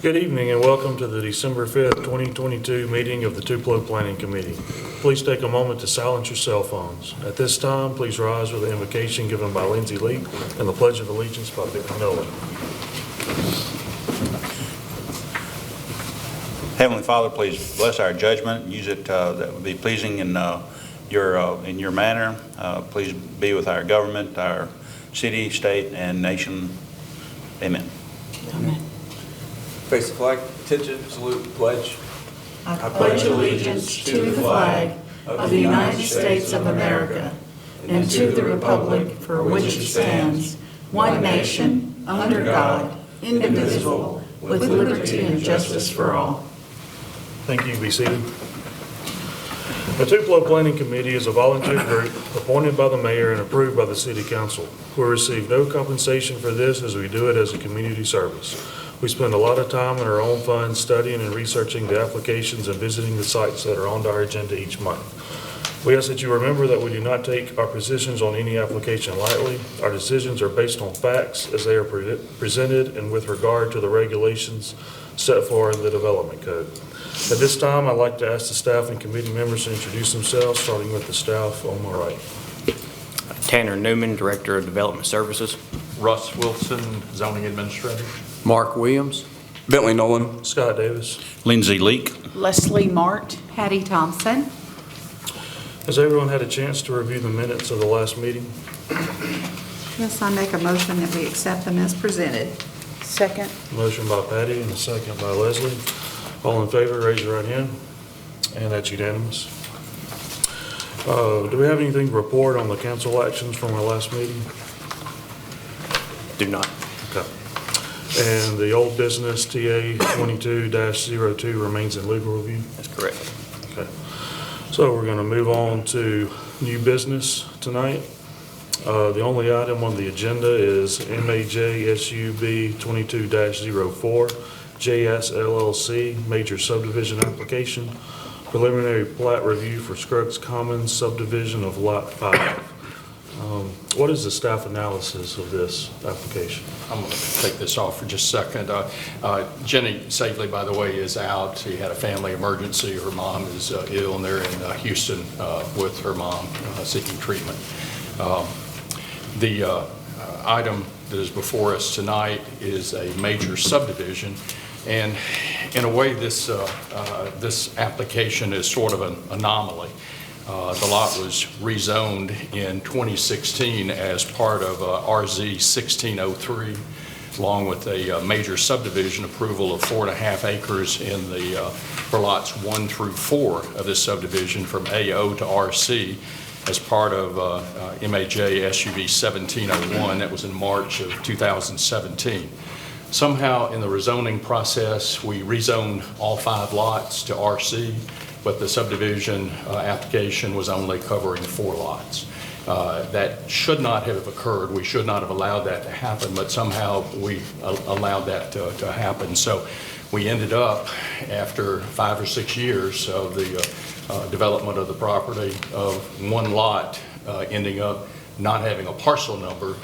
Good evening and welcome to the December 5th, 2022 meeting of the Tupelo Planning Committee. Please take a moment to silence your cell phones. At this time, please rise with the invocation given by Lindsay Lee and the Pledge of Allegiance by Vic Miller. Heavenly Father, please bless our judgment. Use it that would be pleasing in your manner. Please be with our government, our city, state, and nation. Amen. Amen. Face the flag, attention, salute, pledge. I pledge allegiance to the flag of the United States of America and to the republic for which it stands, one nation, under God, indivisible, with liberty and justice for all. Thank you. Be seated. The Tupelo Planning Committee is a volunteer group appointed by the mayor and approved by the city council. We receive no compensation for this as we do it as a community service. We spend a lot of time in our own funds studying and researching the applications and visiting the sites that are on our agenda each month. We ask that you remember that we do not take our positions on any application lightly. Our decisions are based on facts as they are presented and with regard to the regulations set forth in the Development Code. At this time, I'd like to ask the staff and committee members to introduce themselves, starting with the staff on my right. Tanner Newman, Director of Development Services. Russ Wilson, Zoning Administrator. Mark Williams. Bentley Nolan. Scott Davis. Lindsay Leak. Leslie Mart. Patty Thompson. Has everyone had a chance to review the minutes of the last meeting? Yes, I make a motion that we accept them as presented. Second. Motion by Patty and a second by Leslie. All in favor, raise your right hand. And that's unanimous. Do we have anything to report on the council actions from our last meeting? Do not. Okay. And the old business TA 22-02 remains in legal review? That's correct. Okay. So we're going to move on to new business tonight. The only item on the agenda is MAJ SUB 22-04, JS LLC, major subdivision application, preliminary plat review for Scruggs Commons subdivision of Lot 5. What is the staff analysis of this application? I'm going to take this off for just a second. Jenny Savely, by the way, is out. She had a family emergency. Her mom is ill, and they're in Houston with her mom seeking treatment. The item that is before us tonight is a major subdivision. And in a way, this application is sort of an anomaly. The lot was rezoned in 2016 as part of RZ 1603, along with a major subdivision approval of 4.5 acres in the for lots 1 through 4 of this subdivision from AO to RC as part of MAJ SUB 1701. That was in March of 2017. Somehow in the rezoning process, we rezoned all 5 lots to RC, but the subdivision application was only covering 4 lots. That should not have occurred. We should not have allowed that to happen, but somehow we allowed that to happen. So we ended up, after 5 or 6 years of the development of the property, of 1 lot ending up not having a parcel number,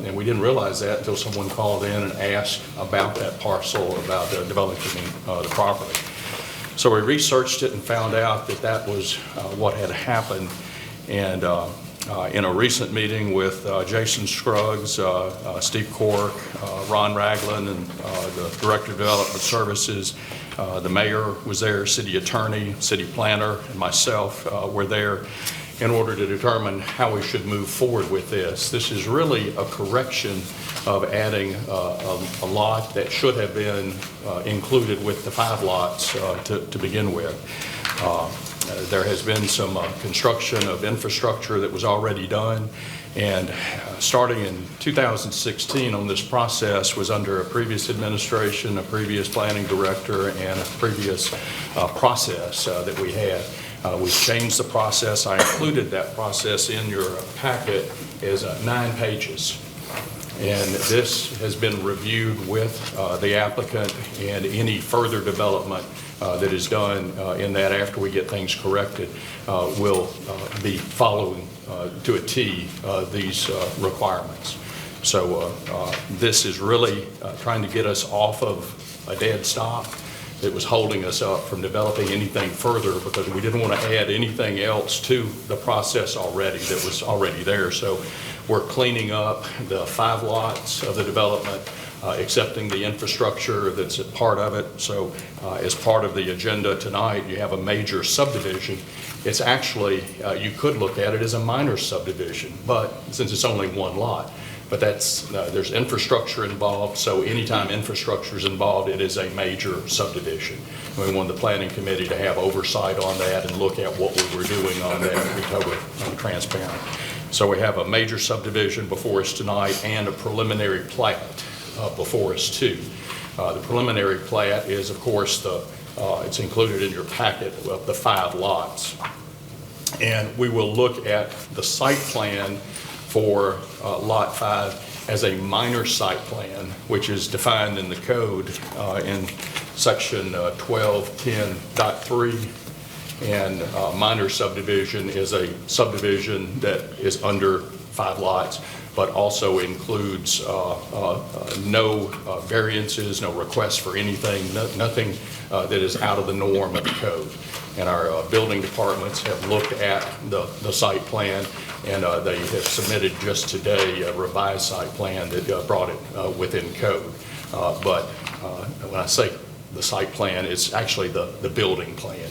and we didn't realize that until someone called in and asked about that parcel, about developing the property. So we researched it and found out that that was what had happened. And in a recent meeting with Jason Scruggs, Steve Cork, Ron Ragland, and the Director of Development Services, the mayor was there, city attorney, city planner, and myself were there in order to determine how we should move forward with this. This is really a correction of adding a lot that should have been included with the 5 lots to begin with. There has been some construction of infrastructure that was already done, and starting in 2016 on this process was under a previous administration, a previous planning director, and a previous process that we had. We've changed the process. I included that process in your packet as 9 pages. And this has been reviewed with the applicant, and any further development that is done in that after we get things corrected will be following to a T these requirements. So this is really trying to get us off of a dead stop that was holding us up from developing anything further because we didn't want to add anything else to the process already that was already there. So we're cleaning up the 5 lots of the development, accepting the infrastructure that's a part of it. So as part of the agenda tonight, you have a major subdivision. It's actually, you could look at it as a minor subdivision, but since it's only 1 lot. But that's, there's infrastructure involved, so anytime infrastructure is involved, it is a major subdivision. We wanted the planning committee to have oversight on that and look at what we were doing on that and be totally transparent. So we have a major subdivision before us tonight and a preliminary plat before us too. The preliminary plat is, of course, it's included in your packet of the 5 lots. And we will look at the site plan for Lot 5 as a minor site plan, which is defined in the code in section 1210.3. And minor subdivision is a subdivision that is under 5 lots, but also includes no variances, no requests for anything, nothing that is out of the norm of the code. And our building departments have looked at the site plan, and they have submitted just today a revised site plan that brought it within code. But when I say the site plan, it's actually the building plan.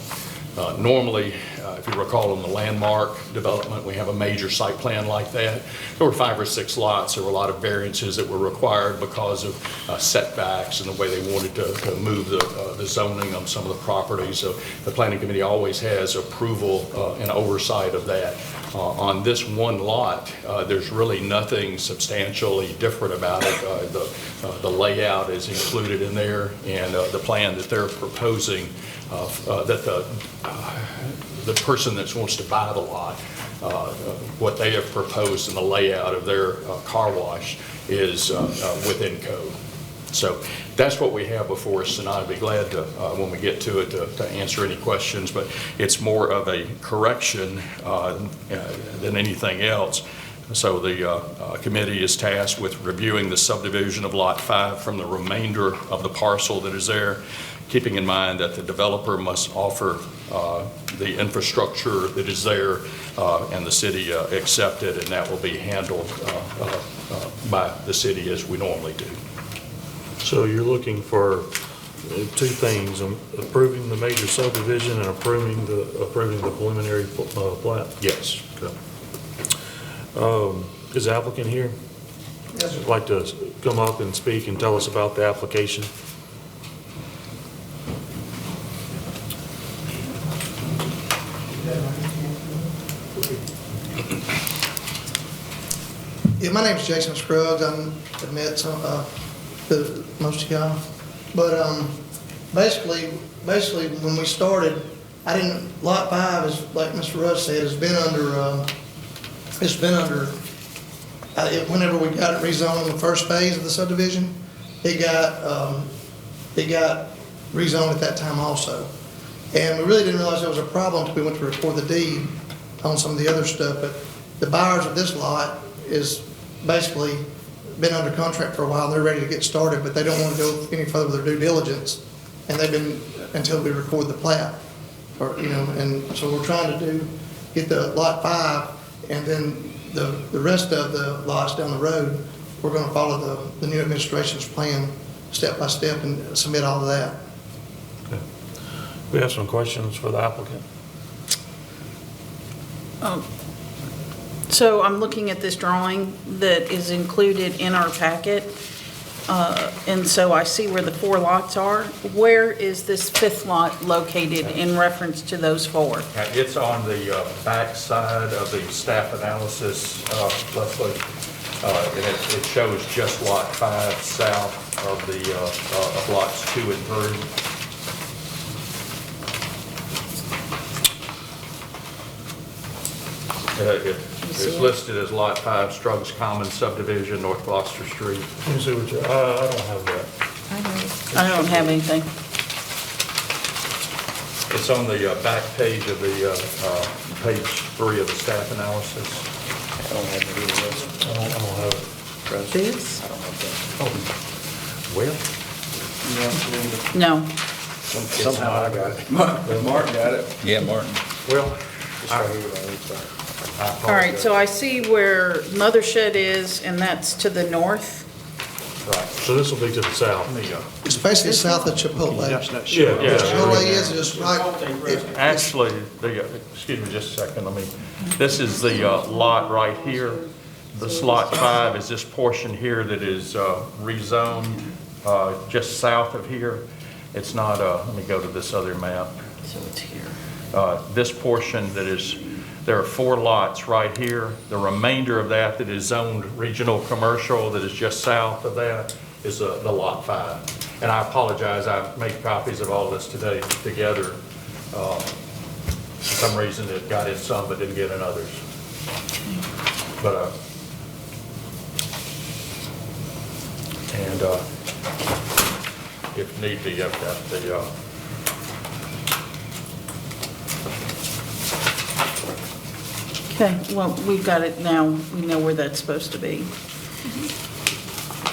Normally, if you recall in the landmark development, we have a major site plan like that. There were 5 or 6 lots. There were a lot of variances that were required because of setbacks and the way they wanted to move the zoning on some of the properties. So the planning committee always has approval and oversight of that. On this 1 lot, there's really nothing substantially different about it. The layout is included in there, and the plan that they're proposing that the person that wants to buy the lot, what they have proposed in the layout of their car wash is within code. So that's what we have before us tonight. I'd be glad to, when we get to it, to answer any questions, but it's more of a correction than anything else. So the committee is tasked with reviewing the subdivision of Lot 5 from the remainder of the parcel that is there, keeping in mind that the developer must offer the infrastructure that is there and the city accept it, and that will be handled by the city as we normally do. So you're looking for 2 things, approving the major subdivision and approving the preliminary plat? Yes. Okay. Is the applicant here? Yes, sir. Would like to come up and speak and tell us about the application? Yeah, my name's Jason Scruggs. I admit some, most of y'all. But basically, when we started, Lot 5 is, like Mr. Russ said, has been under, whenever we got it rezoned in the first phase of the subdivision, it got rezoned at that time also. And we really didn't realize there was a problem until we went to record the deed on some of the other stuff. But the buyers of this lot is basically been under contract for a while. They're ready to get started, but they don't want to go any further with their due diligence. And they've been until we record the plat, and so we're trying to get the Lot 5, and then the rest of the lots down the road, we're going to follow the new administration's plan step by step and submit all of that. Okay. We have some questions for the applicant. So I'm looking at this drawing that is included in our packet, and so I see where the 4 lots are. Where is this 5th lot located in reference to those 4? It's on the back side of the staff analysis, Leslie, and it shows just Lot 5 south of the of lots 2 and 3. It's listed as Lot 5, Struggs Common Subdivision, North Gloucester Street. Let me see what you, I don't have that. I don't have anything. It's on the back page of the, page 3 of the staff analysis. I don't have it either. I don't have it. This? Well, No. Somehow I got it. Mark got it. Yeah, Martin. Well, All right, so I see where Mothershed is, and that's to the north. So this will be to the south. It's basically south of Chipotle. Yeah. Chipotle is just right, Actually, excuse me just a second, this is the lot right here. This lot 5 is this portion here that is rezoned just south of here. It's not, let me go to this other map. So it's here. This portion that is, there are 4 lots right here. The remainder of that is zoned regional commercial that is just south of that is the lot 5. And I apologize, I made copies of all this today together. For some reason it got in some but didn't get in others. But, and if need be, I've got the, Okay, well, we've got it now. We know where that's supposed to be.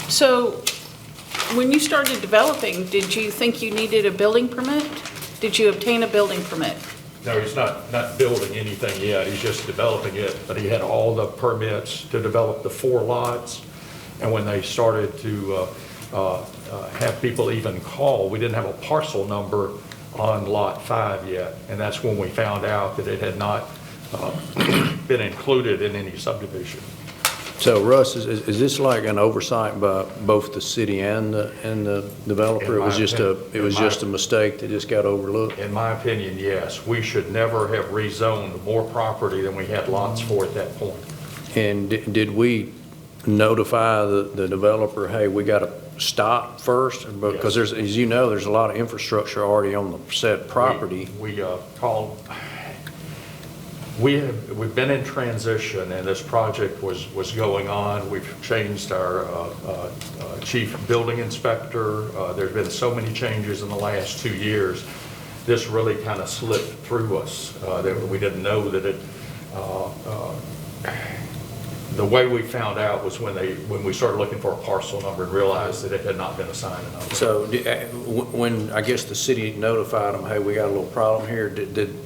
So when you started developing, did you think you needed a building permit? Did you obtain a building permit? no, he's not building anything yet, he's just developing it, but he had all the permits to develop the 4 lots. And when they started to have people even call, we didn't have a parcel number on lot 5 yet. And that's when we found out that it had not been included in any subdivision. So Russ, is this like an oversight by both the city and the developer? It was just a mistake that just got overlooked? In my opinion, yes. We should never have rezoned more property than we had lots for at that point. And did we notify the developer, hey, we got to stop first? Because there's, as you know, there's a lot of infrastructure already on the said property. We called. We've been in transition, and this project was going on. We've changed our chief building inspector. There's been so many changes in the last 2 years. This really kind of slipped through us. That we didn't know that it. The way we found out was when we started looking for a parcel number and realized that it had not been assigned a number. So when, I guess the city notified them, hey, we got a little problem here, did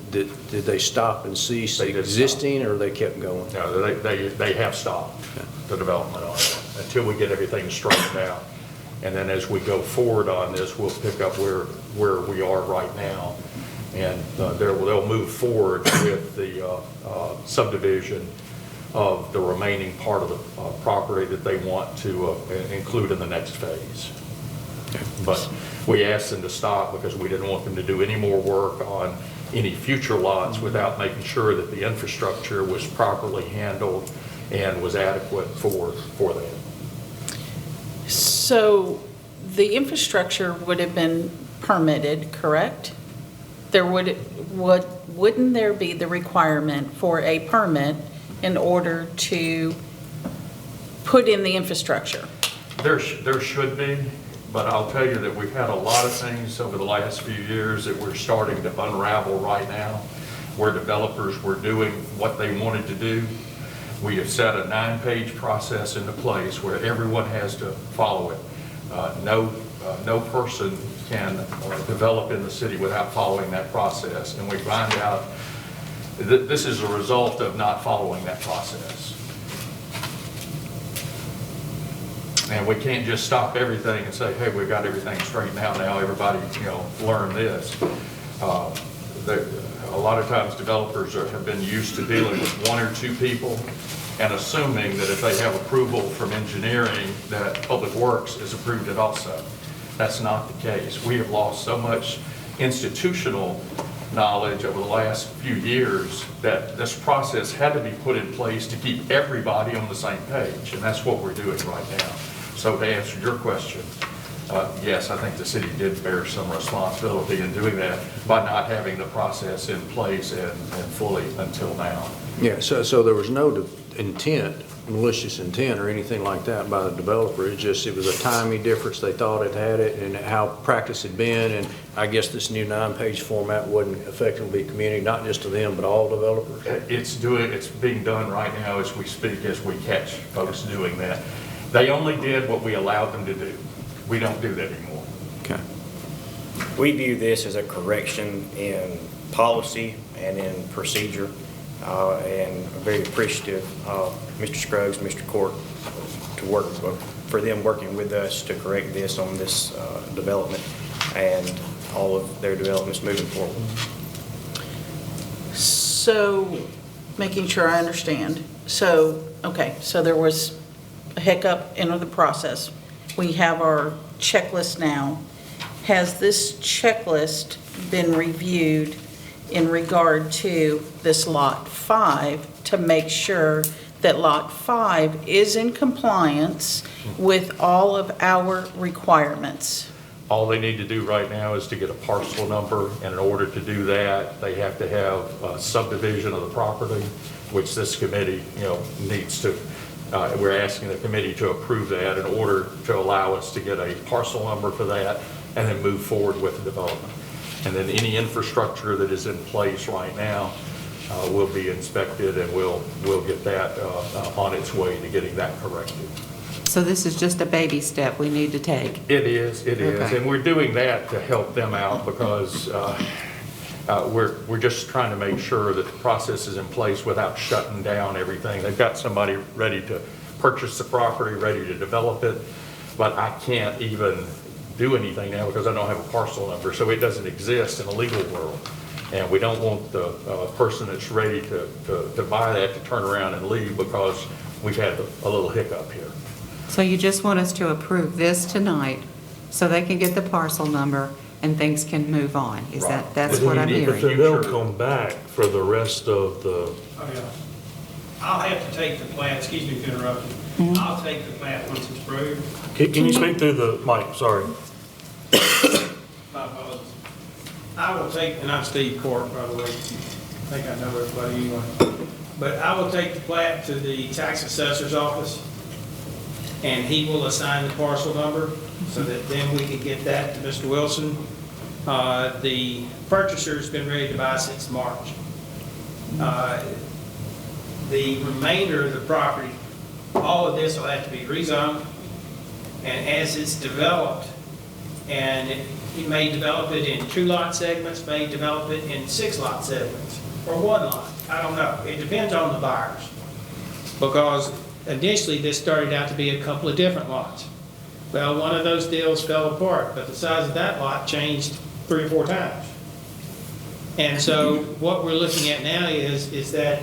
they stop and cease They did existing, or they kept going? No, they have stopped the development on it until we get everything straightened out. And then as we go forward on this, we'll pick up where we are right now. And they'll move forward with the subdivision of the remaining part of the property that they want to include in the next phase. But we asked them to stop because we didn't want them to do any more work on any future lots without making sure that the infrastructure was properly handled and was adequate for that. So the infrastructure would have been permitted, correct? Wouldn't there be the requirement for a permit in order to put in the infrastructure? There should be, but I'll tell you that we've had a lot of things over the last few years that we're starting to unravel right now, where developers were doing what they wanted to do. We have set a 9-page process into place where everyone has to follow it. No person can develop in the city without following that process, and we find out that this is a result of not following that process. And we can't just stop everything and say, hey, we've got everything straightened out now, everybody, learn this. A lot of times developers have been used to dealing with 1 or 2 people and assuming that if they have approval from engineering, that Public Works is approved it also. That's not the case. We have lost so much institutional knowledge over the last few years that this process had to be put in place to keep everybody on the same page, and that's what we're doing right now. So to answer your question, yes, I think the city did bear some responsibility in doing that by not having the process in place and fully until now. Yeah, so there was no malicious intent or anything like that by the developer. It was a timing difference. They thought it had it and how practice had been, and I guess this new 9-page format wouldn't effectively communicate, not just to them, but all developers. It's being done right now as we speak, as we catch folks doing that. They only did what we allowed them to do. We don't do that anymore. Okay. We view this as a correction in policy and in procedure, and are very appreciative of Mr. Scruggs, Mr. Court, for them working with us to correct this on this development and all of their developments moving forward. So, making sure I understand. So, okay, so there was a hiccup in the process. We have our checklist now. Has this checklist been reviewed in regard to this Lot 5 to make sure that Lot 5 is in compliance with all of our requirements? All they need to do right now is to get a parcel number, and in order to do that, they have to have a subdivision of the property, which this committee, needs to, we're asking the committee to approve that in order to allow us to get a parcel number for that, and then move forward with the development. And then any infrastructure that is in place right now will be inspected, and we'll get that on its way to getting that corrected. So this is just a baby step we need to take? It is. Okay. And we're doing that to help them out because we're just trying to make sure that the process is in place without shutting down everything. They've got somebody ready to purchase the property, ready to develop it, but I can't even do anything now because I don't have a parcel number, so it doesn't exist in the legal world. And we don't want the person that's ready to buy that to turn around and leave because we've had a little hiccup here. So you just want us to approve this tonight so they can get the parcel number and things can move on? Is Right. that's what I'm But But hearing? then they'll come back for the rest of the, Oh, yeah. I'll have to take the plat, excuse me for interrupting. I'll take the plat once it's approved. can you speak through the mic? Sorry. My apologies. I will take, and I'm Steve Court, by the way. I think I know everybody anyway. But I will take the plat to the tax assessor's office, and he will assign the parcel number so that then we can get that to Mr. Wilson. The purchaser's been ready to buy since March. The remainder of the property, all of this will have to be rezoned, and as it's developed, and he may develop it in 2-lot segments, may develop it in 6-lot segments, or 1 lot. I don't know. It depends on the buyers. Because initially, this started out to be a couple of different lots. Well, one of those deals fell apart, but the size of that lot changed 3 or 4 times. And so what we're looking at now is that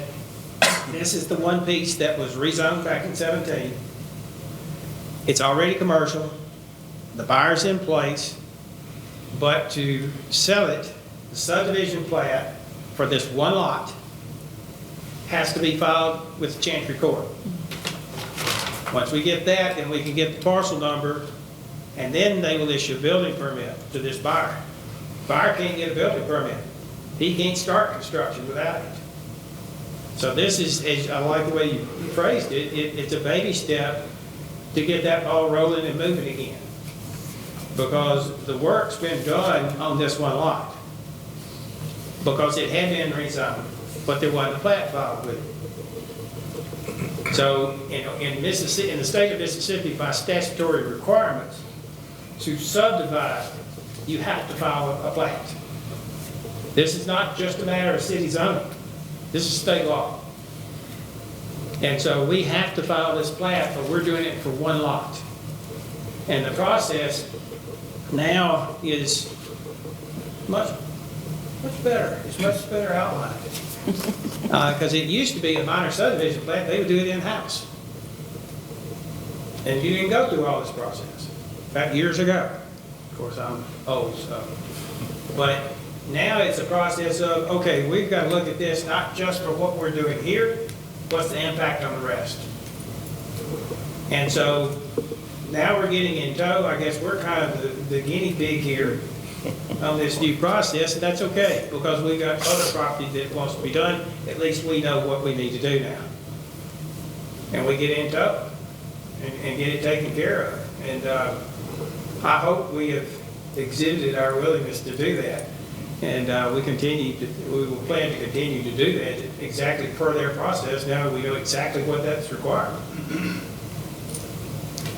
this is the one piece that was rezoned back in 17. It's already commercial. The buyer's in place. But to sell it, the subdivision plat for this 1 lot has to be filed with the Chancery Court. Once we get that, then we can get the parcel number, and then they will issue a building permit to this buyer. Buyer can't get a building permit. He can't start construction without it. So this is, I like the way you phrased it, it's a baby step to get that ball rolling and moving again. Because the work's been done on this 1 lot. Because it had been rezoned, but there wasn't a plat filed with it. So in Mississippi, in the state of Mississippi, by statutory requirements, to subdivide, you have to file a plat. This is not just a matter of city zoning. This is state law. And so we have to file this plat, but we're doing it for 1 lot. And the process now is much better. It's much better outlined. Because it used to be a minor subdivision plat, they would do it in-house. And you didn't go through all this process. In fact, years ago. Of course, I'm old, so. But now it's a process of, okay, we've got to look at this not just for what we're doing here, what's the impact on the rest? And so now we're getting in tow. I guess we're kind of the guinea pig here on this new process, and that's okay, because we've got other property that wants to be done. At least we know what we need to do now. And we get in tow and get it taken care of. And I hope we have exhibited our willingness to do that. And we will plan to continue to do that exactly per their process. Now we know exactly what that's required.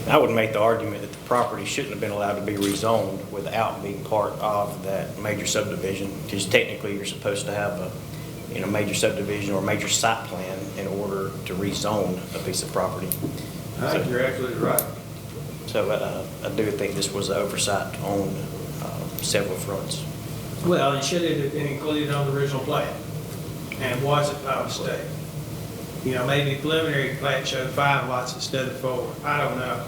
I would make the argument that the property shouldn't have been allowed to be rezoned without being part of that major subdivision, because technically you're supposed to have a, major subdivision or major site plan in order to rezone a piece of property. I think you're absolutely right. So I do think this was an oversight on several fronts. Well, it should have been included on the original plan, and wasn't by mistake. Maybe the preliminary plan showed 5 lots instead of 4. I don't know.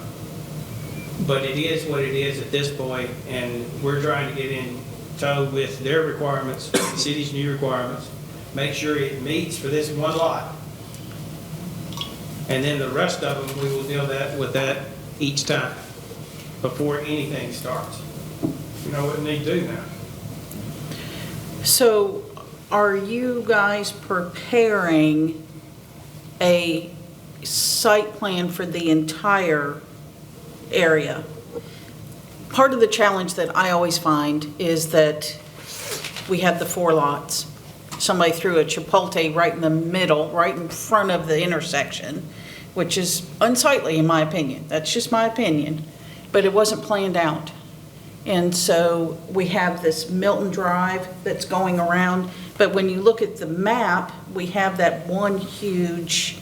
But it is what it is at this point, and we're trying to get in tow with their requirements, the city's new requirements, make sure it meets for this one lot. And then the rest of them, we will deal with that each time, before anything starts. You know what we need to do now. So are you guys preparing a site plan for the entire area? Part of the challenge that I always find is that we have the 4 lots. Somebody threw a Chipotle right in the middle, right in front of the intersection, which is unsightly in my opinion. That's just my opinion, but it wasn't planned out. And so we have this Milton Drive that's going around, but when you look at the map, we have that one huge,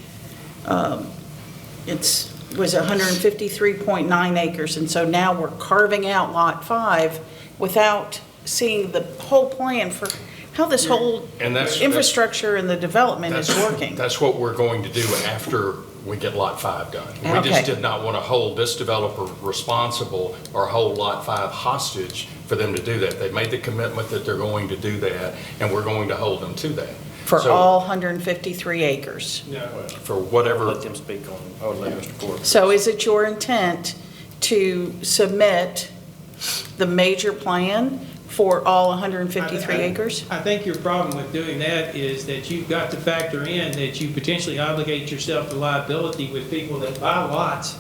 was 153.9 acres, and so now we're carving out Lot 5 without seeing the whole plan for how this whole And that's- infrastructure and the development is working. That's what we're going to do after we get Lot 5 done. We Okay. just did not want to hold this developer responsible or hold Lot 5 hostage for them to do that. They've made the commitment that they're going to do that, and we're going to hold them to that. For So, all 153 acres. No. For I'll whatever, let them speak on, I would let Mr. Ford. So is it your intent to submit the major plan for all 153 acres? I think your problem with doing that is that you've got to factor in that you potentially obligate yourself to liability with people that buy lots.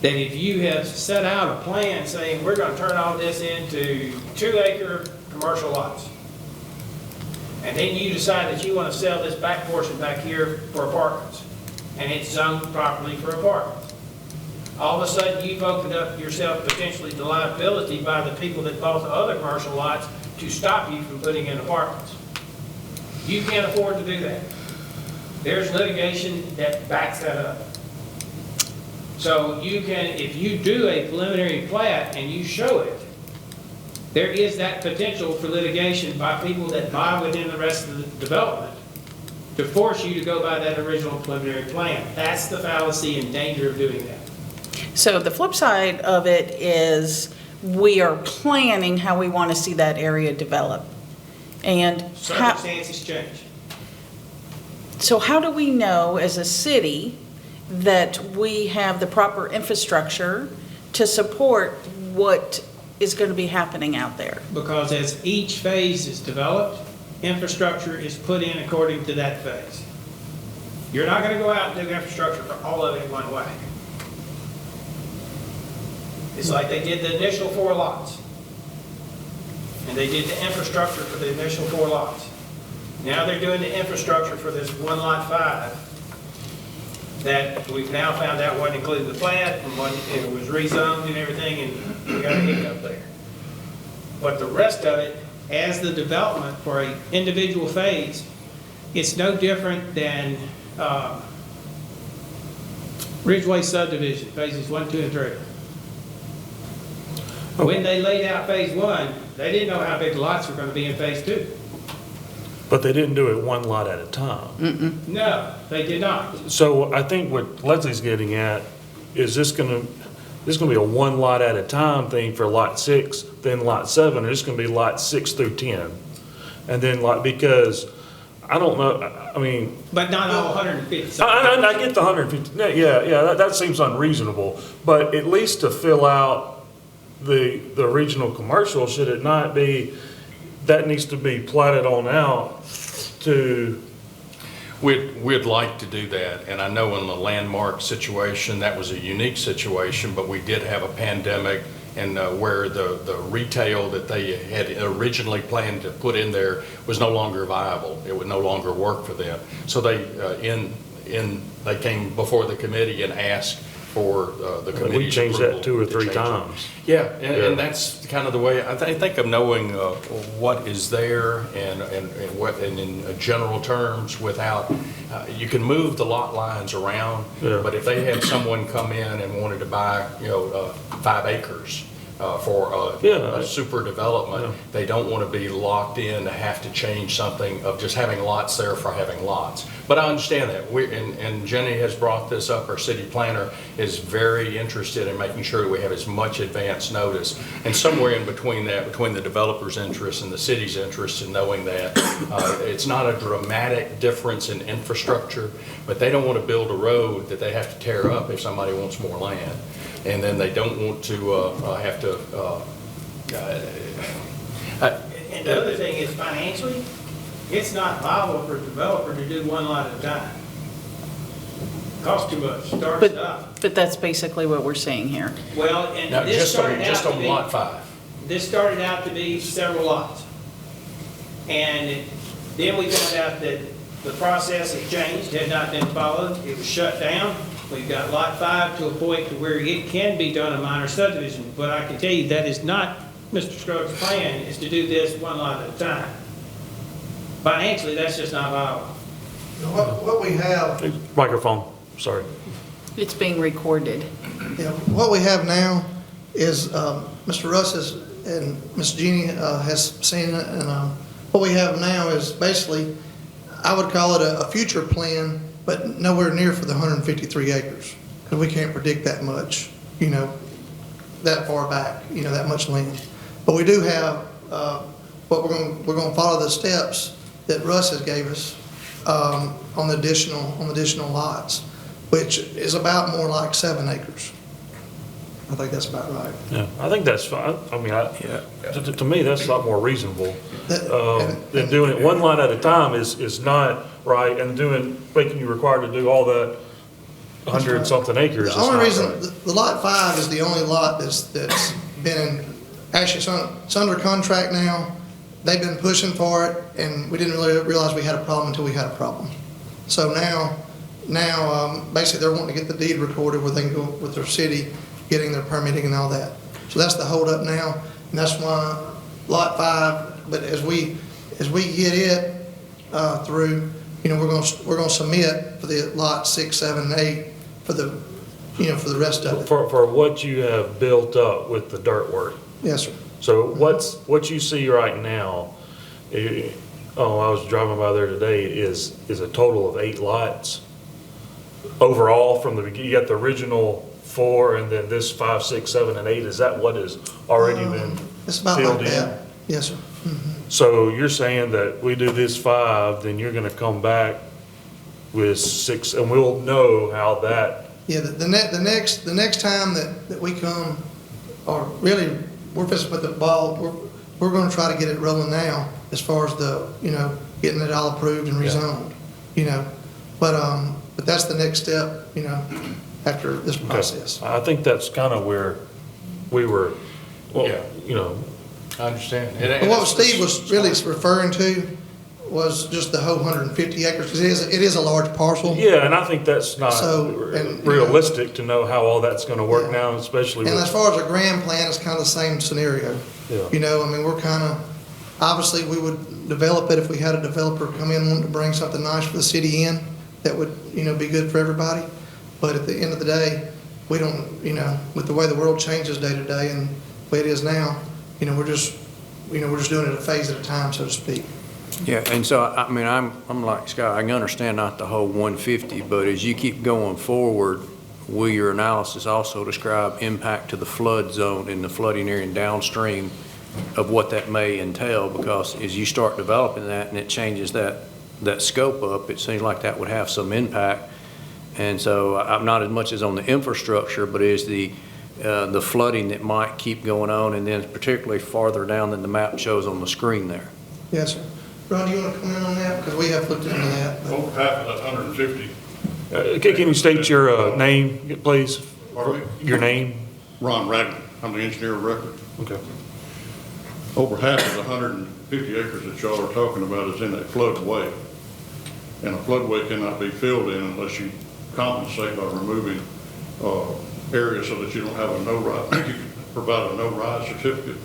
That if you have set out a plan saying, we're gonna turn all this into 2-acre commercial lots, and then you decide that you wanna sell this back portion back here for apartments, and it's zoned properly for apartments, all of a sudden you've opened up yourself potentially to liability by the people that bought the other commercial lots to stop you from putting in apartments. You can't afford to do that. There's litigation that backs that up. So you can, if you do a preliminary plat and you show it, there is that potential for litigation by people that buy within the rest of the development to force you to go by that original preliminary plan. That's the fallacy and danger of doing that. So the flip side of it is we are planning how we want to see that area develop. And how, Circumstances change. so how do we know as a city that we have the proper infrastructure to support what is going to be happening out there? Because as each phase is developed, infrastructure is put in according to that phase. You're not going to go out and do infrastructure for all of it in one way. It's like they did the initial 4 lots. And they did the infrastructure for the initial 4 lots. Now they're doing the infrastructure for this 1 lot 5 that we've now found out wasn't included in the plat, and it was rezoned and everything, and we got a hiccup there. But the rest of it, as the development for an individual phase, it's no different than Ridgeway subdivision, phases 1, 2, and 3. When they laid out phase 1, they didn't know how big the lots were going to be in phase 2. But they didn't do it one lot at a time. No, they did not. So I think what Leslie's getting at is this gonna be a one lot at a time thing for lot 6, then lot 7, or it's gonna be lot 6 through 10. And then because I don't know, I mean, But not all 150. I get the 150, yeah, that seems unreasonable. But at least to fill out the regional commercial, should it not be, that needs to be platted on out to, we'd like to do that, and I know in the Landmark situation, that was a unique situation, but we did have a pandemic, and where the retail that they had originally planned to put in there was no longer viable. It would no longer work for them. So they came before the committee and asked for the committee's We changed that approval 2 or to 3 change it. times. Yeah, Yeah. and that's kind of the way, I think of knowing what is there and what, and in general terms, without, you can move the lot lines around, Yeah. but if they had someone come in and wanted to buy, 5 acres for Yeah. a super development, Yeah. they don't want to be locked in to have to change something of just having lots there for having lots. But I understand that. And Jenny has brought this up. Our city planner is very interested in making sure we have as much advance notice. And somewhere in between that, between the developer's interest and the city's interest in knowing that, it's not a dramatic difference in infrastructure, but they don't want to build a road that they have to tear up if somebody wants more land. And then they don't want to have to, And the other thing is financially, it's not viable for a developer to do one lot at a time. Costs too much, start, stop. But that's basically what we're seeing here. Well, and now, this started out just to on be, lot 5. this started out to be several lots. And then we found out that the process had changed, had not been followed, it was shut down. We've got lot 5 to a point to where it can be done a minor subdivision, but I can tell you that is not Mr. Scruggs' plan, is to do this one lot at a time. Financially, that's just not viable. What we have, Microphone, sorry. It's being recorded. what we have now is, Mr. Russ and Ms. Jeannie has seen it, and what we have now is basically, I would call it a future plan, but nowhere near for the 153 acres, because we can't predict that much, that far back, that much land. But we do have, what we're going to follow the steps that Russ has gave us on the additional lots, which is about more like 7 acres. I think that's about right. Yeah, I think that's fine. I mean, to me, that's a lot more reasonable. Than doing it one lot at a time is not right, and making you required to do all that 100-something acres is The not only reason, right. the lot 5 is the only lot that's been, actually, it's under contract now. They've been pushing for it, and we didn't really realize we had a problem until we had a problem. So now, basically, they're wanting to get the deed recorded where they can go with their city, getting their permitting and all that. So that's the holdup now, and that's why lot 5, but as we get it through, we're gonna submit for the lot 6, 7, and 8 for the rest of it. For what you have built up with the dirt work. Yes, sir. So what you see right now, I was driving by there today, is a total of 8 lots. Overall, you got the original 4, and then this 5, 6, 7, and 8, is that what has already been It's about filled like in? that. Yes, sir. So you're saying that we do this 5, then you're gonna come back with 6, and we'll know how that, Yeah, the next time that we come, or really, we're just put the ball, we're gonna try to get it rolling now as far as getting it all approved and rezoned, but that's the next step, after this process. I think that's kind of where we were, Yeah. you know, I understand. But what Steve was really referring to was just the whole 150 acres, because it is a large parcel. yeah, and I think that's not So, and, realistic to know how all that's gonna work Yeah. now, especially And as with, far as a grand plan, it's kind of the same scenario. yeah. We're kind of, obviously, we would develop it if we had a developer come in wanting to bring something nice for the city in, that would, be good for everybody. But at the end of the day, we don't, with the way the world changes day to day and the way it is now, we're just doing it a phase at a time, so to speak. Yeah, and so, I mean, I'm like Scott, I can understand not the whole 150, but as you keep going forward, will your analysis also describe impact to the flood zone in the flooding area and downstream of what that may entail? Because as you start developing that and it changes that scope up, it seems like that would have some impact. And so I'm not as much as on the infrastructure, but is the flooding that might keep going on, and then particularly farther down than the map shows on the screen there. Yes, sir. Ron, do you want to comment on that? Because we have looked into that. Over half of that 150. Can you state your name, please? Pardon me? Your name? Ron Ragland, I'm the engineer of record. Okay. Over half of the 150 acres that y'all are talking about is in a floodway. And a floodway cannot be filled in unless you compensate by removing area so that you don't have a no-rise, you can provide a no-rise certificate.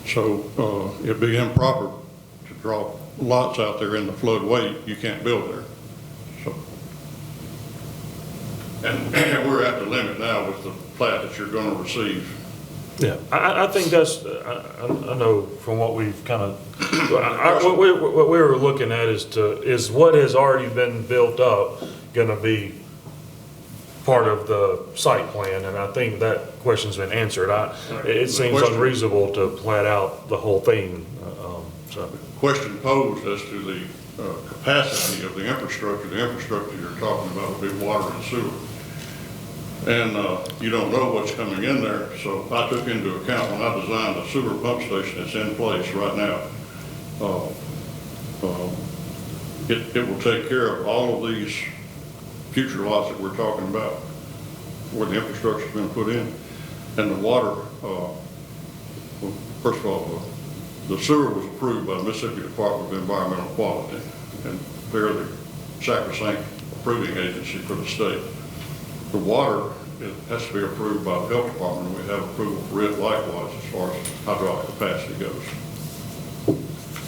So it'd be improper to draw lots out there in the floodway. You can't build there. So, and we're at the limit now with the plat that you're going to receive. Yeah, I think that's, I know from what we've kind of, what we were looking at is what has already been built up going to be part of the site plan, and I think that question's been answered. It seems unreasonable to plat out the whole thing, so. Question posed as to the capacity of the infrastructure you're talking about would be water and sewer. And you don't know what's coming in there, so I took into account when I designed the sewer pump station that's in place right now. It will take care of all of these future lots that we're talking about, where the infrastructure's been put in. And the water, well, first of all, the sewer was approved by the Mississippi Department of Environmental Quality, and they're the sacrosanct approving agency for the state. The water, it has to be approved by the health department, and we have approval for it likewise as far as hydraulic capacity goes.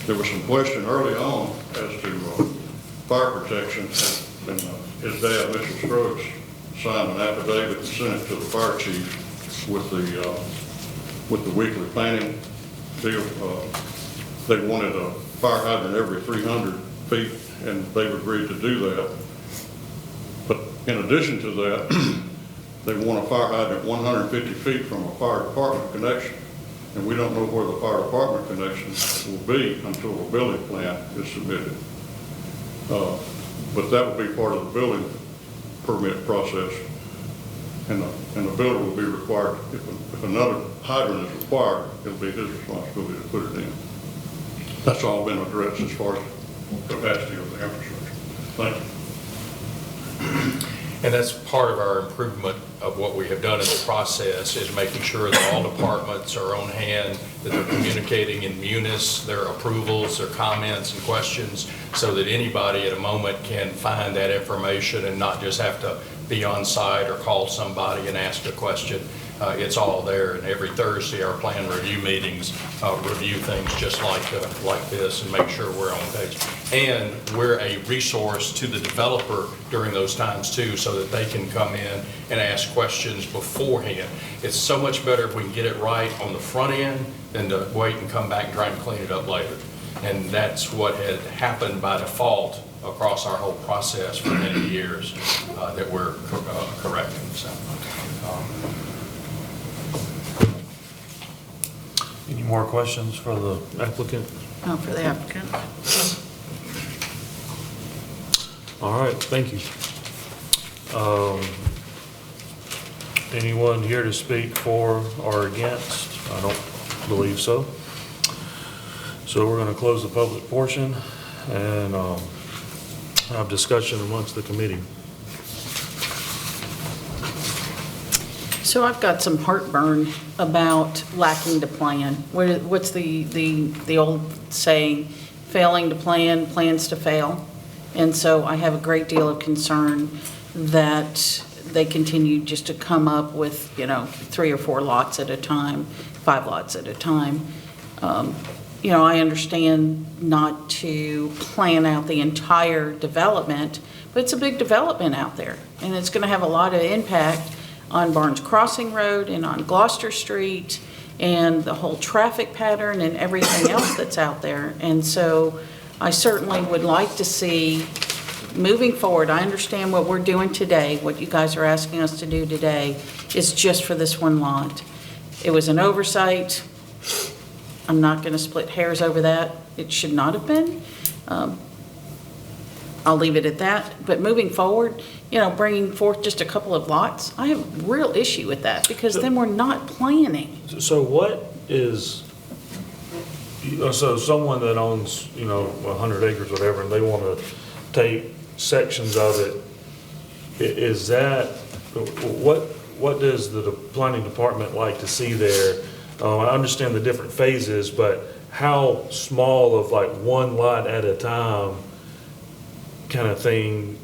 There was some question early on as to fire protection, and his dad, Mr. Scruggs, signed an affidavit and sent it to the fire chief with the weekly planning deal. They wanted a fire hydrant every 300 feet, and they've agreed to do that. But in addition to that, they want a fire hydrant 150 feet from a fire department connection. And we don't know where the fire department connection will be until a building plan is submitted. But that will be part of the building permit process. And the builder will be required, if another hydrant is required, it'll be his responsibility to put it in. That's all been addressed as far as capacity of the infrastructure. Thank you. And that's part of our improvement of what we have done in the process, is making sure that all departments are on hand, that they're communicating in munis, their approvals, their comments and questions, so that anybody at a moment can find that information and not just have to be on site or call somebody and ask a question. It's all there, and every Thursday our plan review meetings review things just like this and make sure we're on page. And we're a resource to the developer during those times too, so that they can come in and ask questions beforehand. It's so much better if we can get it right on the front end than to wait and come back and try and clean it up later. And that's what had happened by default across our whole process for many years that we're correcting. So. Any more questions for the applicant? No, for the applicant. All right, thank you. Anyone here to speak for or against? I don't believe so. So we're going to close the public portion and have discussion amongst the committee. So I've got some heartburn about lacking to plan. What's the old saying? Failing to plan, plans to fail. And so I have a great deal of concern that they continue just to come up with, 3 or 4 lots at a time, 5 lots at a time. I understand not to plan out the entire development, but it's a big development out there, and it's going to have a lot of impact on Barnes Crossing Road and on Gloucester Street and the whole traffic pattern and everything else that's out there. And so I certainly would like to see, moving forward, I understand what we're doing today, what you guys are asking us to do today is just for this one lot. It was an oversight. I'm not going to split hairs over that. It should not have been. I'll leave it at that. But moving forward, bringing forth just a couple of lots, I have a real issue with that, because then we're not planning. So what is, so someone that owns, 100 acres, whatever, and they want to take sections of it, is that, what does the planning department like to see there? I understand the different phases, but how small of like one lot at a time kind of thing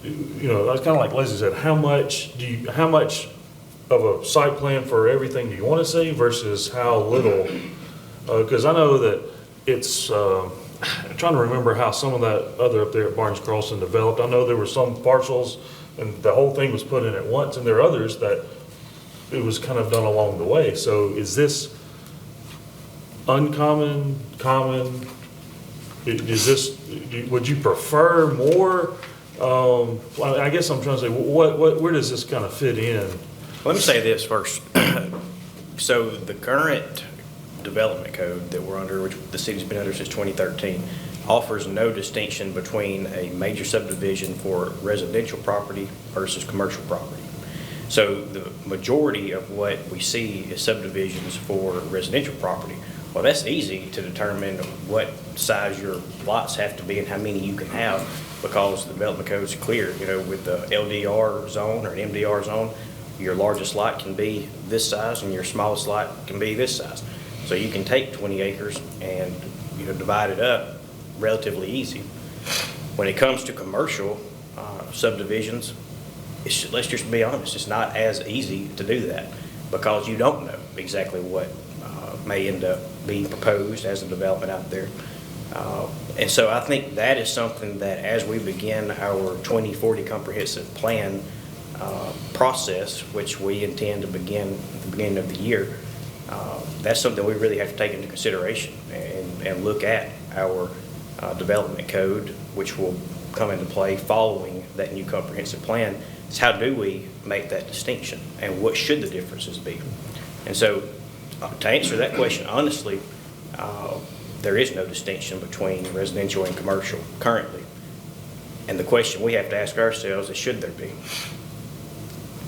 you know, that's kind of like Leslie said, how much of a site plan for everything do you want to see versus how little? Because I know that it's, I'm trying to remember how some of that other up there at Barnes Crossing developed. I know there were some parcels and the whole thing was put in at once, and there are others that it was kind of done along the way. So is this uncommon, common? Is this, would you prefer more? I guess I'm trying to say, where does this kind of fit in? Let me say this first. So the current development code that we're under, which the city's been under since 2013, offers no distinction between a major subdivision for residential property versus commercial property. So the majority of what we see is subdivisions for residential property. Well, that's easy to determine what size your lots have to be and how many you can have, because the development code is clear. You know, with the LDR zone or an MDR zone, your largest lot can be this size and your smallest lot can be this size. So you can take 20 acres and, you know, divide it up relatively easy. When it comes to commercial subdivisions, let's just be honest, it's not as easy to do that because you don't know exactly what may end up being proposed as a development out there. And so I think that is something that as we begin our 2040 comprehensive plan process, which we intend to begin at the beginning of the year, that's something we really have to take into consideration and look at our development code, which will come into play following that new comprehensive plan. Is how do we make that distinction and what should the differences be? And so to answer that question honestly, there is no distinction between residential and commercial currently. And the question we have to ask ourselves is, should there be?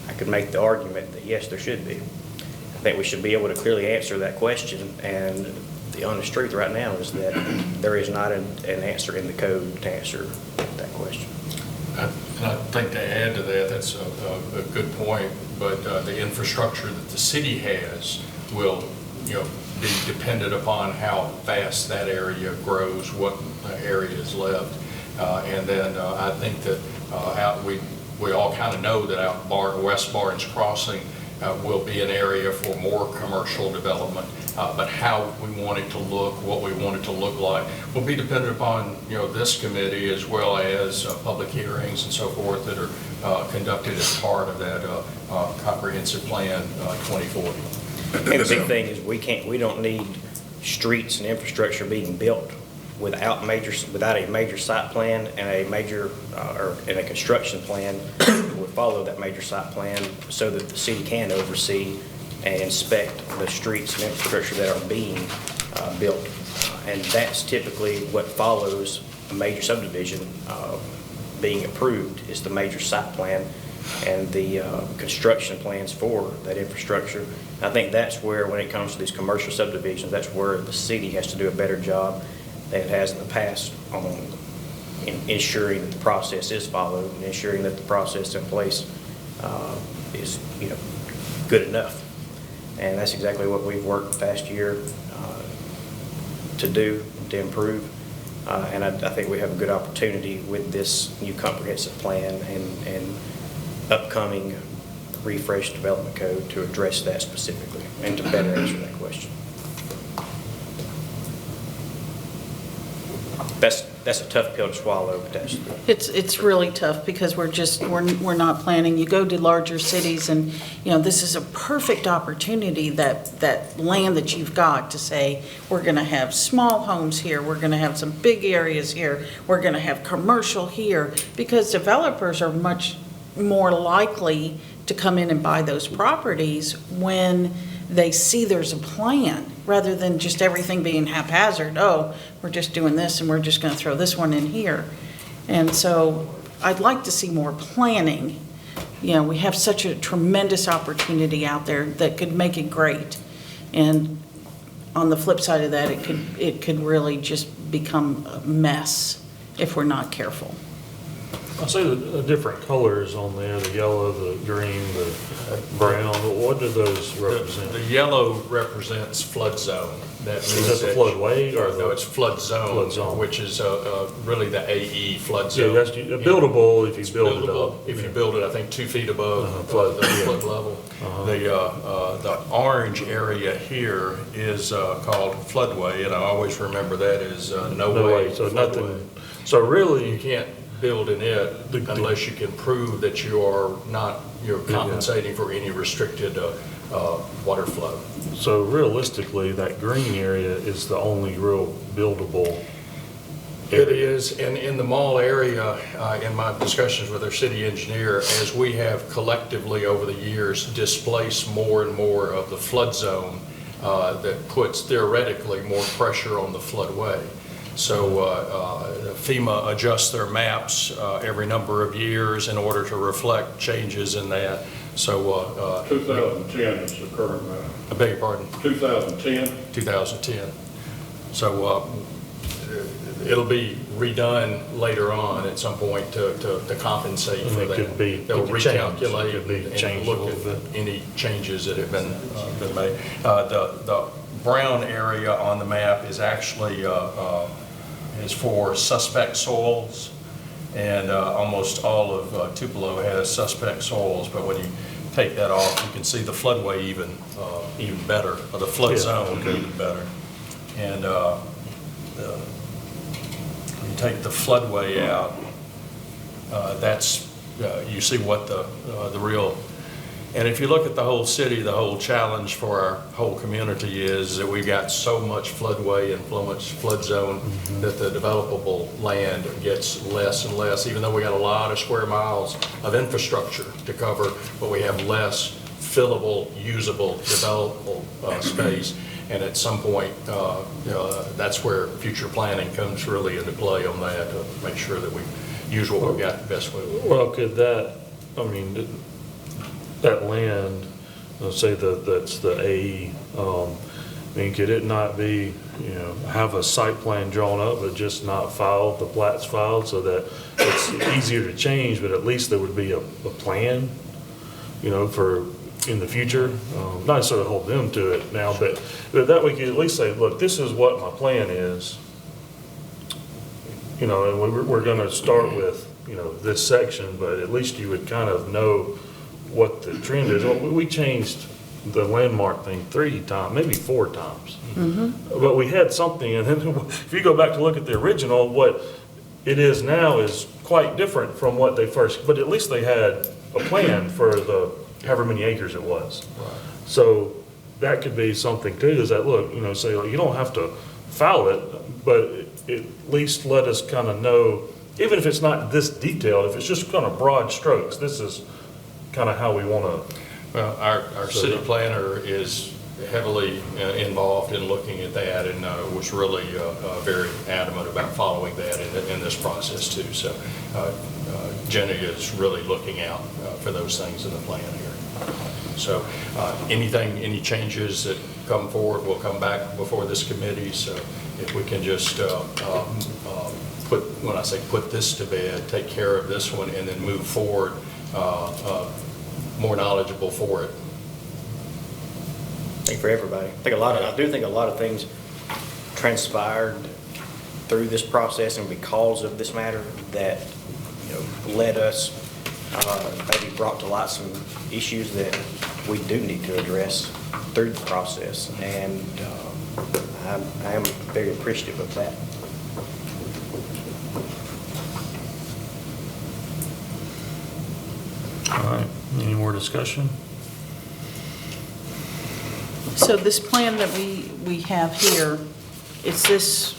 I could make the argument that yes, there should be. I think we should be able to clearly answer that question, and the honest truth right now is that there is not an answer in the code to answer that question. And I think to add to that, that's a good point, but the infrastructure that the city has will, you know, be dependent upon how fast that area grows, what area is left. And then I think that we all kind of know that out West Barnes Crossing will be an area for more commercial development, but how we want it to look, what we want it to look like, will be dependent upon, you know, this committee as well as public hearings and so forth that are conducted as part of that comprehensive plan 2040. And the big thing is we don't need streets and infrastructure being built without a major site plan and a major and a construction plan that would follow that major site plan, so that the city can oversee and inspect the streets and infrastructure that are being built. And that's typically what follows a major subdivision being approved, is the major site plan and the construction plans for that infrastructure. I think that's where, when it comes to these commercial subdivisions, that's where the city has to do a better job than it has in the past on ensuring that the process is followed and ensuring that the process in place is, you know, good enough. And that's exactly what we've worked the past year to do, to improve. And I think we have a good opportunity with this new comprehensive plan and upcoming refreshed development code to address that specifically and to better answer that question. That's a tough pill to swallow, but that's. It's really tough because we're not planning. You go to larger cities and, you know, this is a perfect opportunity, that land that you've got, to say, we're going to have small homes here, we're going to have some big areas here, we're going to have commercial here, because developers are much more likely to come in and buy those properties when they see there's a plan, rather than just everything being haphazard. Oh, we're just doing this and we're just going to throw this one in here. And so I'd like to see more planning. You know, we have such a tremendous opportunity out there that could make it great. And on the flip side of that, it could really just become a mess if we're not careful. I see the different colors on there, the yellow, the green, the brown. What do those represent? The yellow represents flood zone. That means Is that the floodway or No, it's flood zone. Flood zone. Which is really the AE flood Yeah, zone. that's buildable if you It's build it buildable up. If you build it, I think, 2 feet above flood, the yeah. flood level. The orange area here is called floodway, and I always remember that as no way So floodway. nothing, so You really, can't build in it unless you can prove that you're compensating for any restricted water flow. so realistically, that green area is the only real buildable It area. is, and in the mall area, in my discussions with our city engineer, as we have collectively over the years displaced more and more of the flood zone, that puts theoretically more pressure on the floodway. So FEMA adjusts their maps every number of years in order to reflect changes in that. So, 2010 is the current map. I beg your pardon, 2010? 2010. So it'll be redone later on at some point to compensate And for it that. could be- They'll it could change. recalculate It could be and changed look a little at any changes that have been made. The brown area on the map is actually is for suspect soils, and almost all of Tupelo has suspect soils, but when you take that off, you can see the floodway even better, or the flood Yeah, zone okay. even better. And you take the floodway out, that's, you see what the real, and if you look at the whole city, the whole challenge for our whole community is that we've got so much floodway and so much flood zone that the developable land gets less and less, even though we got a lot of square miles of infrastructure to cover, but we have less fillable, usable, developable space. And at some point, that's where future planning comes really into play on that, to make sure that we use what we've got the best way. Well, could that, I mean, that land, let's say that's the AE, I mean, could it not be, have a site plan drawn up, but just not filed, the plat's filed, so that it's easier to change, but at least there would be a plan, for in the future? Not necessarily hold them to it now, but that we could at least say, look, this is what my plan is. And we're gonna start with, this section, but at least you would kind of know what the trend is. Well, we changed the landmark thing 3 times, maybe 4 times. But we had something, and then if you go back to look at the original, what it is now is quite different from what they first, but at least they had a plan for the however many acres it was. So that could be something too, is that, look, say, like, you don't have to foul it, but at least let us kind of know, even if it's not this detailed, if it's just kind of broad strokes, this is kind of how we want to. Well, our city planner is heavily involved in looking at that, and was really very adamant about following that in this process too. So Jenny is really looking out for those things in the plan here. So any changes that come forward will come back before this committee. So if we can just when I say put this to bed, take care of this one, and then move forward more knowledgeable for it. I think for everybody. I do think a lot of things transpired through this process and because of this matter that, led us, maybe brought to light some issues that we do need to address through the process. And I am very appreciative of that. All right, any more discussion? So this plan that we have here, is this,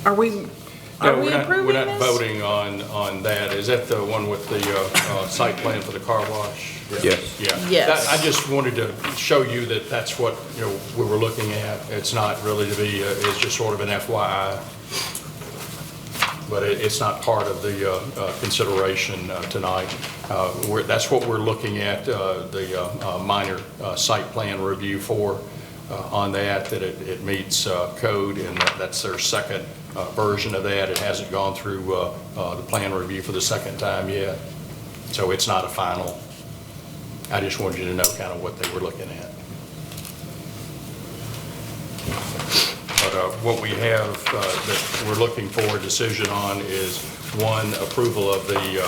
are we No, approving we're not this? voting on that. Is that the one with the site plan for the car wash? Yes. Yeah. Yes. I just wanted to show you that that's what, we were looking at. It's not really to be, it's just sort of an FYI. But it's not part of the consideration tonight. That's what we're looking at, the minor site plan review for. on that it meets code, and that's their second version of that. It hasn't gone through the plan review for the second time yet, so it's not a final. I just wanted you to know kind of what they were looking at. But what we have that we're looking for a decision on is, one, approval of the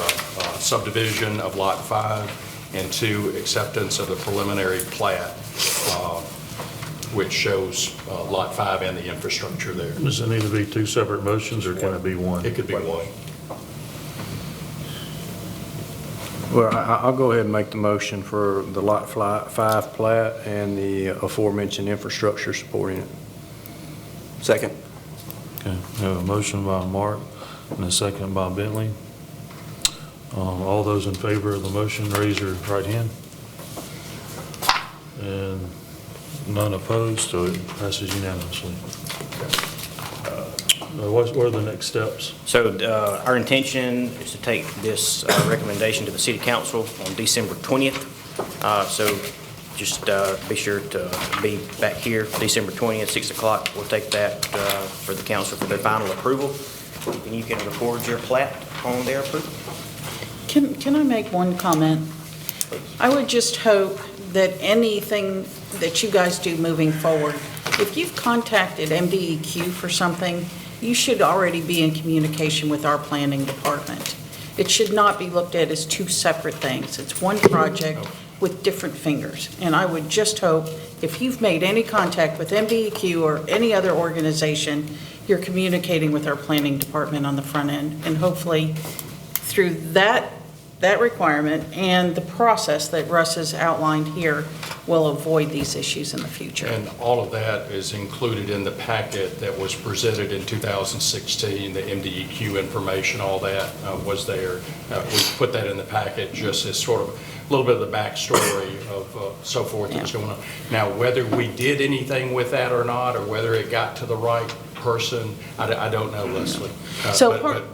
subdivision of Lot 5, and 2, acceptance of the preliminary plat, which shows Lot 5 and the infrastructure there. Does it need to be two separate motions, or can it be one? It could be one. Well, I'll go ahead and make the motion for the Lot 5 plat and the aforementioned infrastructure supporting it. Second. Okay, we have a motion by Mark and a second by Bentley. All those in favor of the motion, raise your right hand. And none opposed, so it passes unanimously. What are the next steps? So our intention is to take this recommendation to the city council on December 20th. So just be sure to be back here December 20th, 6 o'clock. We'll take that for the council for their final approval. And you can record your plat on their approval. Can I make one comment? I would just hope that anything that you guys do moving forward, if you've contacted MDEQ for something, you should already be in communication with our planning department. It should not be looked at as two separate things. It's one project with different fingers. And I would just hope, if you've made any contact with MDEQ or any other organization, you're communicating with our planning department on the front end. And hopefully, through that requirement and the process that Russ has outlined here, will avoid these issues in the future. And all of that is included in the packet that was presented in 2016, the MDEQ information, all that was there. We put that in the packet just as sort of a little bit of the backstory of so forth that was going on. Now, whether we did anything with that or not, or whether it got to the right person, I don't know, Leslie.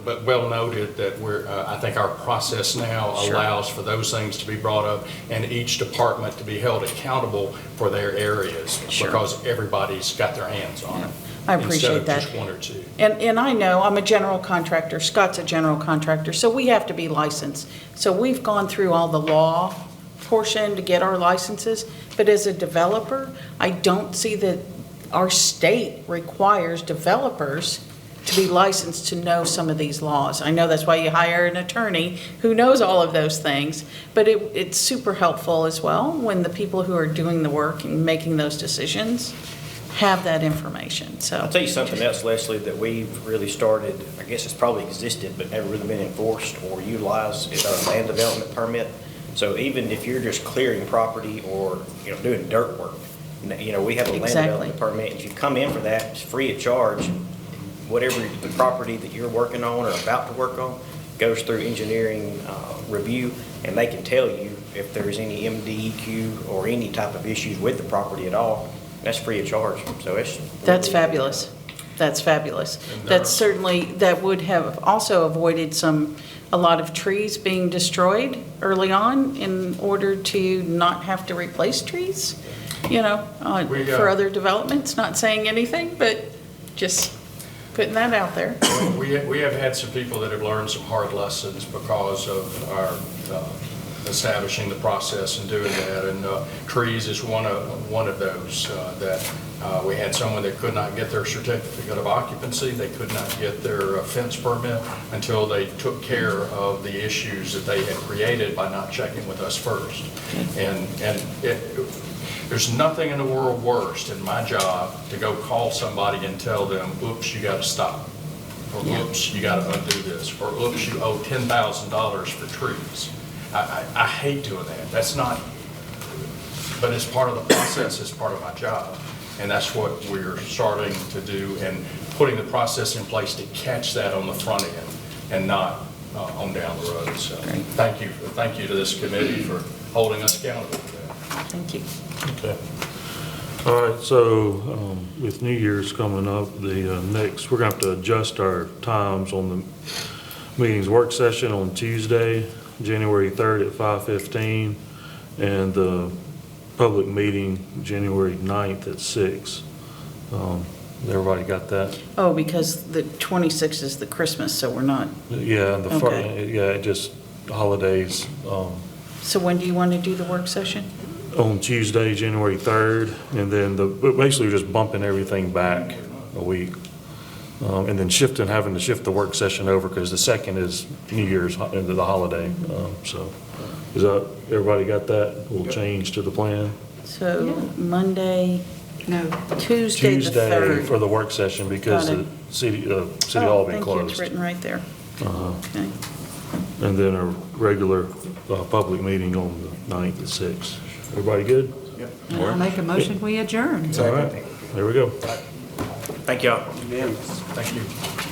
But well noted that I think our process now allows for those things to be brought up and each department to be held accountable for their areas because everybody's got their hands on it. I appreciate that. Instead of just one or two. And I know I'm a general contractor, Scott's a general contractor, so we have to be licensed. So we've gone through all the law portion to get our licenses, but as a developer, I don't see that our state requires developers to be licensed to know some of these laws. I know that's why you hire an attorney who knows all of those things, but it's super helpful as well when the people who are doing the work and making those decisions have that information. So I'll tell you something else, Leslie, that we've really started, I guess it's probably existed, but never really been enforced or utilized, is our land development permit. So even if you're just clearing property or, doing dirt work, we have a land development permit. If you come in for that, it's free of charge. Whatever the property that you're working on or about to work on goes through engineering review, and they can tell you if there's any MDEQ or any type of issues with the property at all. That's free of charge. So that's fabulous. That's fabulous. That's certainly, that would have also avoided a lot of trees being destroyed early on in order to not have to replace trees, for other developments. Not saying anything, but just putting that out there. We have had some people that have learned some hard lessons because of our establishing the process and doing that, and trees is one of those that we had someone that could not get their certificate of occupancy. They could not get their fence permit until they took care of the issues that they had created by not checking with us first. And there's nothing in the world worse than my job to go call somebody and tell them, oops, you got to stop, or oops, you got to undo this, or oops, you owe $10,000 for trees. I hate doing that. That's not, but it's part of the process, it's part of my job. And that's what we're starting to do and putting the process in place to catch that on the front end and not on down the road. So thank you to this committee for holding us accountable for that. Thank you. Okay. All right, so with New Year's coming up, we're gonna have to adjust our times on the meetings. Work session on Tuesday, January 3rd at 5:15, and the public meeting January 9th at 6. Everybody got that? Oh, because the 26th is the Christmas, so we're not, Yeah, Okay. just holidays. so when do you want to do the work session? On Tuesday, January 3rd, and then but basically just bumping everything back a week. And then having to shift the work session over because the 2nd is New Year's, the holiday. So is that, everybody got that? We'll change to the plan. So Monday, No. Tuesday the Tuesday 3rd. for the work session because Got the it. city hall will be Oh, thank you, it's closed. written right there. Okay. And then a regular public meeting on the 9th at 6. Everybody good? And I'll make a motion, we adjourn. All right, there we go. Thank y'all. Thank you.